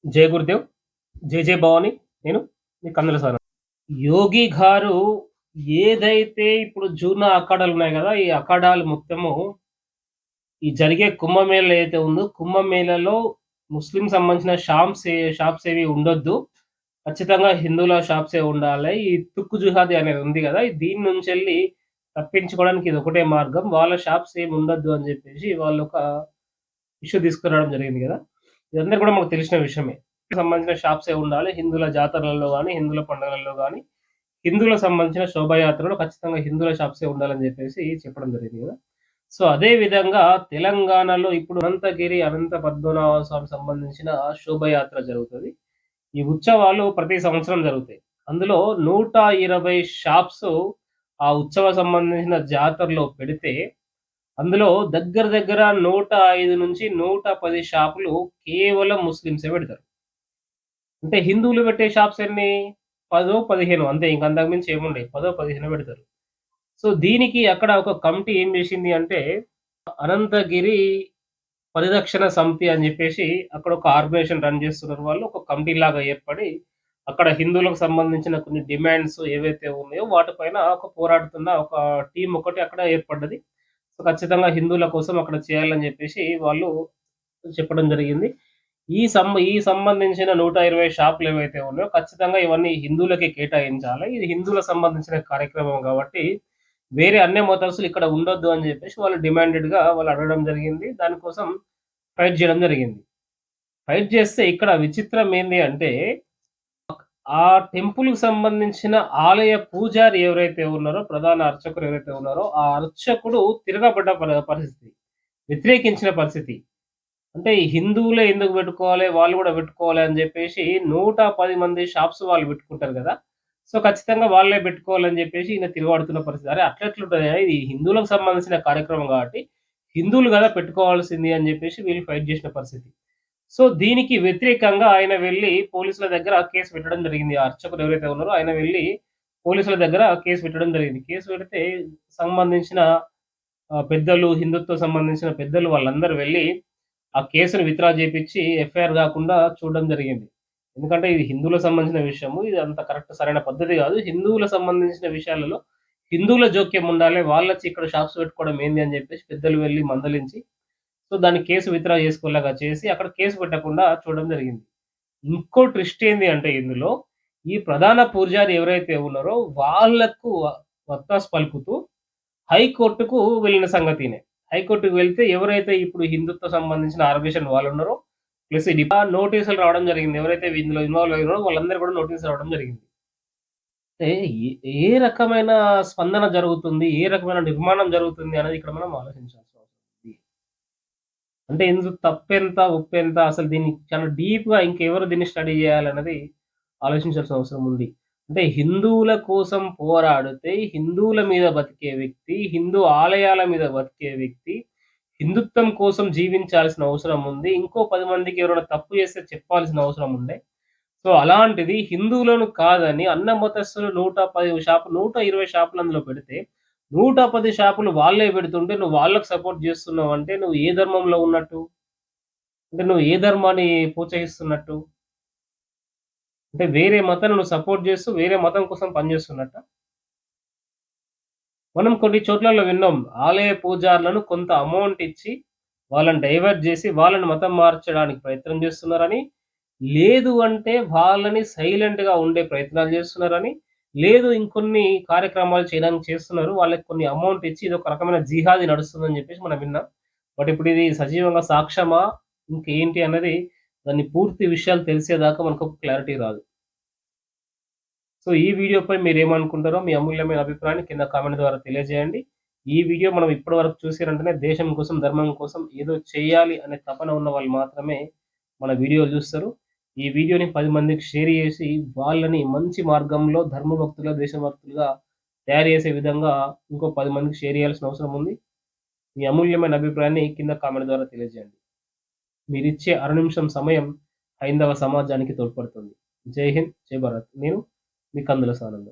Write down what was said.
జై గురుదేవ్. జై భవాని. నేను మీ కందుల సార్. యోగి గారు ఏదైతే ఇప్పుడు జూనా అఖాడాలున్నాయి గదా! ఈ అఖాడాలు మొత్తము ఈ జరిగే కుంభమేళా ఏదైతే ఉందో, కుంభమేళాలో ముస్లిం సంబంధించిన షాప్స్ ఏవి ఉండొద్దు. ఖచ్చితంగా హిందువుల షాప్సే ఉండాలి. ఈ తుక్కు జుహాదీ అనేది ఉంది గదా! దీని నుంచెళ్ళి తప్పించుకోవడానికి ఇదొకటే మార్గం. వాళ్ళ షాప్స్ ఏమి ఉండొద్దు అని జెప్పేసి వాళ్ళొక ఇష్యూ తీసుకురావడం జరిగింది గదా! ఇదందరూ కూడా మనకు తెలిసిన విషయమే. సంబంధించిన షాప్సే ఉండాలి. హిందువుల జాతరలలో గాని, హిందువుల పండుగలలో గాని, హిందువులకు సంబంధించిన శోభాయాత్రలో ఖచ్చితంగా హిందువుల షాప్సే ఉండాలని జెప్పేసి చెప్పడం జరిగింది గదా! సో, అదే విధంగా తెలంగాణలో ఇప్పుడు అనంతగిరి అనంత పద్మనాభ స్వామి సంబంధించిన శోభయాత్ర జరుగుతది. ఈ ఉత్సవాలు ప్రతి సంవత్సరం జరుగుతాయి. అందులో 120 షాప్సు ఆ ఉత్సవ సంబంధించిన జాతరలో పెడితే, అందులో దగ్గర దగ్గర 105-110 షాపులు కేవలం ముస్లిమ్సే పెడతారు. అంటే హిందువులు పెట్టే షాప్స్ ఎన్ని? 10, 15 అంతే. ఇంక అంతకు మించి ఏముండయి. 10, 15 పెడతారు. సో, దీనికి అక్కడ ఒక కమిటీ ఏం జేసింది అంటే, అనంతగిరి పరిరక్షణ సమితి అని జెప్పేసి అక్కడ ఒక ఆర్గనైజేషన్ రన్ జేస్తున్నారు వాళ్ళు. ఒక కమిటీలాగా ఏర్పడి, అక్కడ హిందువులకు సంబంధించిన కొన్ని డిమాండ్స్ ఏవైతే ఉన్నాయో వాటిపైన పోరాడుతున్న ఒక టీమ్ ఒకటి అక్కడ ఏర్పడ్డది. సో, ఖచ్చితంగా హిందువుల కోసం అక్కడ చేయాలని జెప్పేసి వాళ్ళు చెప్పడం జరిగింది. ఈ సంబంధించిన 120 షాపులు ఏవైతే ఉన్నాయో ఖచ్చితంగా ఇవన్నీ హిందువులకే కేటాయించాలి. ఇది హిందువులకు సంబంధించిన కార్యక్రమం గాబట్టి, వేరే అన్య మతస్థులు ఇక్కడ ఉండొద్దు అని జెప్పేసి వాళ్ళు అడగడం జరిగింది. దానికోసం ఫైట్ జేయడం జరిగింది. ఫైట్ జేస్తే ఇక్కడ విచిత్రం ఏంది అంటే, ఆ టెంపుల్‌కి సంబంధించిన ఆలయ పూజారి ఎవరైతే ఉన్నారో, ప్రధాన అర్చకులు ఎవరైతే ఉన్నారో, ఆ అర్చకుడు తిరగబడ్డ పరిస్థితి. వ్యతిరేకించిన పరిస్థితి. అంటే ఈ హిందువులే ఎందుకు పెట్టుకోవాలి? వాళ్ళు గూడా పెట్టుకోవాలి అని జెప్పేసి 110 మంది షాప్స్ వాళ్ళు పెట్టుకుంటారు గదా! సో, ఖచ్చితంగా వాళ్ళే పెట్టుకోవాలని జెప్పేసి ఈయన తిరగబడుతున్న పరిస్థితి. అరె! అట్లెట్లుంటదయ్యా? ఇది హిందువులకు సంబంధించిన కార్యక్రమం గాబట్టి, హిందువులు గదా పెట్టుకోవాల్సింది అని జెప్పేసి వీళ్ళు ఫైట్ జేసిన పరిస్థితి. సో, దీనికి వ్యతిరేకంగా ఆయన వెళ్లి పోలీసుల దగ్గర కేస్ పెట్టడం జరిగింది. ఆ అర్చకుడు ఎవరైతే ఉన్నారో ఆయన వెళ్లి పోలీసుల దగ్గర కేస్ పెట్టడం జరిగింది. కేస్ పెడితే సంబంధించిన పెద్దలు, హిందుత్వం సంబంధించిన పెద్దలు వాళ్ళందరూ వెళ్లి ఆ కేసుని విత్‌డ్రా జేపిచ్చి ఎఫ్ఐఆర్ గాకుండా చూడడం జరిగింది. ఎందుకంటే ఇది హిందువులకు సంబంధించిన విషయము. ఇది అంత కరెక్ట్ సరైన పద్ధతి గాదు. హిందువులకు సంబంధించిన విషయాలలో హిందువుల జోక్యం ఉండాలి. వాళ్ళొచ్చి ఇక్కడ షాప్స్ పెట్టుకోవడం ఏంది అని జెప్పేసి పెద్దలు వెళ్లి మందలించి, సో, దాన్ని కేసు విత్‌డ్రా చేసుకునేలాగా చేసి అక్కడ కేసు పెట్టకుండా చూడడం జరిగింది. ఇంకో ట్విస్ట్ ఏంది అంటే ఇందులో, ఈ ప్రధాన పూజారి ఎవరైతే ఉన్నారో వాళ్ళకు వత్తాసు పలుకుతూ హైకోర్ట్‌కు వెళ్ళిన సంగతినే. హైకోర్ట్‌కి వెళ్తే ఎవరైతే ఇప్పుడు హిందుత్వ సంబంధించిన ఆర్గనైజేషన్ వాళ్ళున్నారో, ప్లస్ ఈ నోటీసులు రావడం జరిగింది. ఎవరైతే ఇందులో ఇన్వాల్వ్ అయ్యారో వాళ్ళందరూ కూడా నోటీసులు రావడం జరిగింది. అంటే ఏ ఏ రకమైన స్పందన జరుగుతుంది? ఏ రకమైన నిర్మాణం జరుగుతుంది అనేది ఇక్కడ మనం ఆలోచించాల్సిన అవసరం ఉంది. అంటే ఇందులో తప్పెంత? ఒప్పెంత? అసలు దీన్ని చాలా డీప్‌గా ఇంకెవరు దీన్ని స్టడీ జేయాలన్నది ఆలోచించాల్సిన అవసరం ఉంది. అంటే హిందువుల కోసం పోరాడితే, హిందువుల మీద బతికే వ్యక్తి, హిందూ ఆలయాల మీద బతికే వ్యక్తి, హిందుత్వం కోసం జీవించాల్సిన అవసరం ఉంది. ఇంకో 10 మందికి ఎవరైనా తప్పు చేస్తే చెప్పాల్సిన అవసరం ఉండే. సో, అలాంటిది హిందువులను కాదని అన్న మతస్థులు 120 షాపులు అందులో పెడితే, 110 షాపులు వాళ్ళే పెడుతుంటే నువ్వు వాళ్ళకి సపోర్ట్ జేస్తున్నావంటే నువ్వు ఏ ధర్మంలో ఉన్నట్టు? అంటే నువ్వు ఏ ధర్మాన్ని ప్రోత్సహిస్తున్నట్టు? అంటే వేరే మతాన్ని నువ్వు సపోర్ట్ జేస్తూ వేరే మతం కోసం పనిజేస్తున్నట్టా? మనం కొన్ని చోట్లలో విన్నాం. ఆలయ పూజారులను కొంత అమౌంట్ ఇచ్చి, వాళ్ళని డైవర్ట్ జేసి, వాళ్ళని మతం మార్చడానికి ప్రయత్నం జేస్తున్నారని, లేదు అంటే వాళ్ళని సైలెంట్‌గా ఉండే ప్రయత్నాలు జేస్తున్నారని, లేదు ఇంకొన్ని కార్యక్రమాలు చేయడానికి చేస్తున్నారు. వాళ్ళకి కొన్ని అమౌంట్ ఇచ్చి ఇదొక రకమైన జిహాదీ నడుస్తుందని జెప్పేసి మనం విన్నాం. బట్ ఇప్పుడు ఇది సజీవంగా సాక్ష్యమా? ఇంకేంటి అన్నది దాన్ని పూర్తి విషయాలు తెలిసేదాకా మనకు క్లారిటీ రాదు. సో, ఈ వీడియోపై మీరేమనుకుంటారో మీ అమూల్యమైన అభిప్రాయాన్ని కింద కామెంట్ ద్వారా తెలియజేయండి. ఈ వీడియో మనం ఇప్పటి వరకు చూసినంటనే దేశం కోసం, ధర్మం కోసం ఏదో చేయాలి అనే తపన ఉన్న వాళ్ళు మాత్రమే మన వీడియోలు చూస్తారు. ఈ వీడియోని 10 మందికి షేర్ చేసి వాళ్ళని మంచి మార్గంలో ధర్మభక్తులుగా, దేశభక్తులుగా తయారు చేసే విధంగా ఇంకో 10 మందికి షేర్ చేయాల్సిన అవసరం ఉంది. మీ అమూల్యమైన అభిప్రాయాన్ని కింద కామెంట్ ద్వారా తెలియజేయండి. మీరిచ్చే అర నిమిషం సమయం హైందవ సమాజానికి తోడ్పడుతుంది. జై హింద్, జై భారత్. నేను మీ కందుల సానంద్.